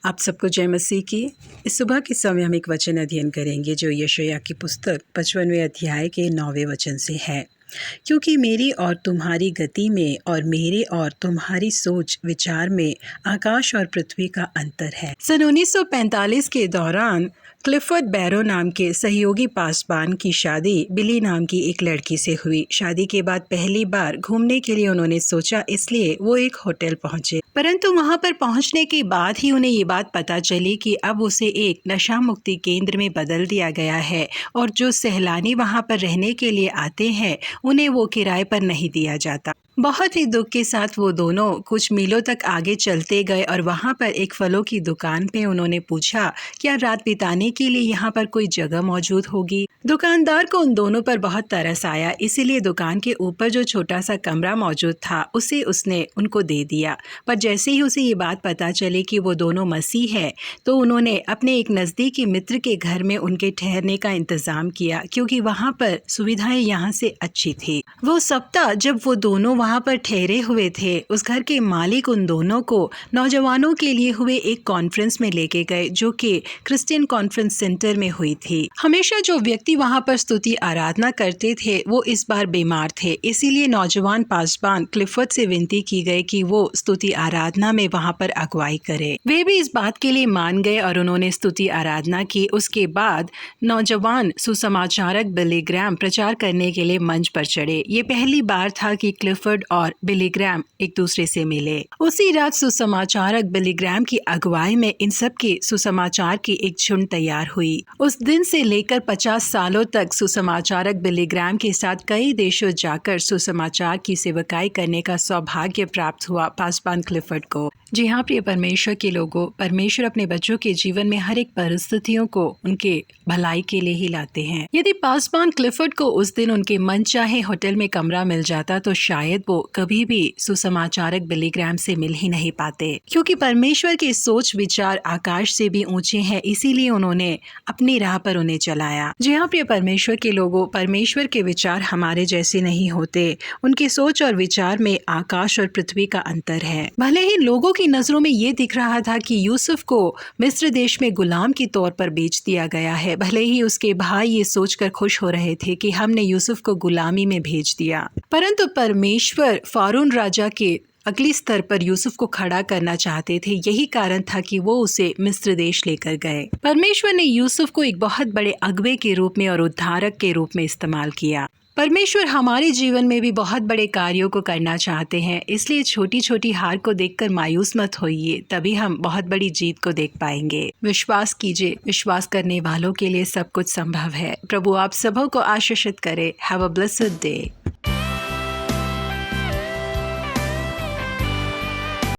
आप सबको जय मसीह की। इस सुबह के समय हम एक वचन अध्ययन करेंगे जो यशायाह की पुस्तक 55वें अध्याय के 9वें वचन से है। क्योंकि मेरी और तुम्हारी गति में और मेरे और तुम्हारी सोच विचार में आकाश और पृथ्वी का अंतर है। सन 1945 के दौरान क्लिफर्ड बैरो नाम के सहयोगी पासबान की शादी बिली नाम की एक लड़की से हुई। शादी के बाद पहली बार घूमने के लिए उन्होंने सोचा, इसलिए वो एक होटल पहुंचे। परंतु वहां पर पहुंचने के बाद ही उन्हें ये बात पता चली कि अब उसे एक नशा मुक्ति केंद्र में बदल दिया गया है और जो सैलानी वहां पर रहने के लिए आते हैं उन्हें वो किराए पर नहीं दिया जाता। बहुत ही दुख के साथ वो दोनों कुछ मीलों तक आगे चलते गए और वहाँ पर एक फलों की दुकान पे उन्होंने पूछा, क्या रात बिताने के लिए यहाँ पर कोई जगह मौजूद होगी। दुकानदार को उन दोनों पर बहुत तरस आया, इसीलिए दुकान के ऊपर जो छोटा सा कमरा मौजूद था उसे उसने उनको दे दिया। पर जैसे ही उसे ये बात पता चली कि वो दोनों मसीह है तो उन्होंने अपने एक नज़दीकी मित्र के घर में उनके ठहरने का इंतज़ाम किया, क्योंकि वहाँ पर सुविधाएं यहाँ से अच्छी थी। वो सप्ताह जब वो दोनों वहाँ पर ठहरे हुए थे, उस घर के मालिक उन दोनों को नौजवानों के लिए हुए एक कॉन्फ्रेंस में लेके गए जो कि क्रिश्चियन कॉन्फ्रेंस सेंटर में हुई थी। हमेशा जो व्यक्ति वहाँ पर स्तुति आराधना करते थे वो इस बार बीमार थे, इसीलिए नौजवान पासबान क्लिफर्ड से विनती की गई कि वो स्तुति आराधना में वहाँ पर अगुवाई करे। वे भी इस बात के लिए मान गए और उन्होंने स्तुति आराधना की। उसके बाद नौजवान सुसमाचारक बिली ग्रैम प्रचार करने के लिए मंच पर चढ़े। ये पहली बार था कि क्लिफर्ड और बिली ग्रैम एक दूसरे से मिले। उसी रात सुसमाचारक बिली ग्रैम की अगुवाई में इन सब के सुसमाचार की एक झुंड तैयार हुई। उस दिन से लेकर 50 सालों तक सुसमाचारक बिली ग्रैम के साथ कई देशों जाकर सुसमाचार की सेवकाई करने का सौभाग्य प्राप्त हुआ पासबान क्लिफर्ड को। जी हाँ प्रिय परमेश्वर के लोगों, परमेश्वर अपने बच्चों के जीवन में हर एक परिस्थितियों को उनके भलाई के लिए ही लाते हैं। यदि पासबान क्लिफर्ड को उस दिन उनके मनचाहे होटल में कमरा मिल जाता तो शायद वो कभी भी सुसमाचारक बिली ग्रैम से मिल ही नहीं पाते, क्योंकि परमेश्वर के सोच विचार आकाश से भी ऊंचे हैं, इसीलिए उन्होंने अपनी राह पर उन्हें चलाया। जी हाँ प्रिय परमेश्वर के लोगों, परमेश्वर के विचार हमारे जैसे नहीं होते। उनकी सोच और विचार में आकाश और पृथ्वी का अंतर है। भले ही लोगों की नजरों में ये दिख रहा था कि यूसुफ को मिस्र देश में गुलाम के तौर पर बेच दिया गया है, भले ही उसके भाई ये सोचकर खुश हो रहे थे कि हमने यूसुफ को गुलामी में भेज दिया, परंतु परमेश्वर फारून राजा के अगले स्तर पर यूसुफ को खड़ा करना चाहते थे। यही कारण था कि वो उसे मिस्र देश लेकर गए। परमेश्वर ने यूसुफ को एक बहुत बड़े अगुवे के रूप में और उद्धारक के रूप में इस्तेमाल किया। परमेश्वर हमारे जीवन में भी बहुत बड़े कार्यों को करना चाहते हैं, इसलिए छोटी छोटी हार को देखकर मायूस मत होइए, तभी हम बहुत बड़ी जीत को देख पाएंगे। विश्वास कीजिए, विश्वास करने वालों के लिए सब कुछ संभव है। प्रभु आप सबों को आशीषित करे। Have a blessed day.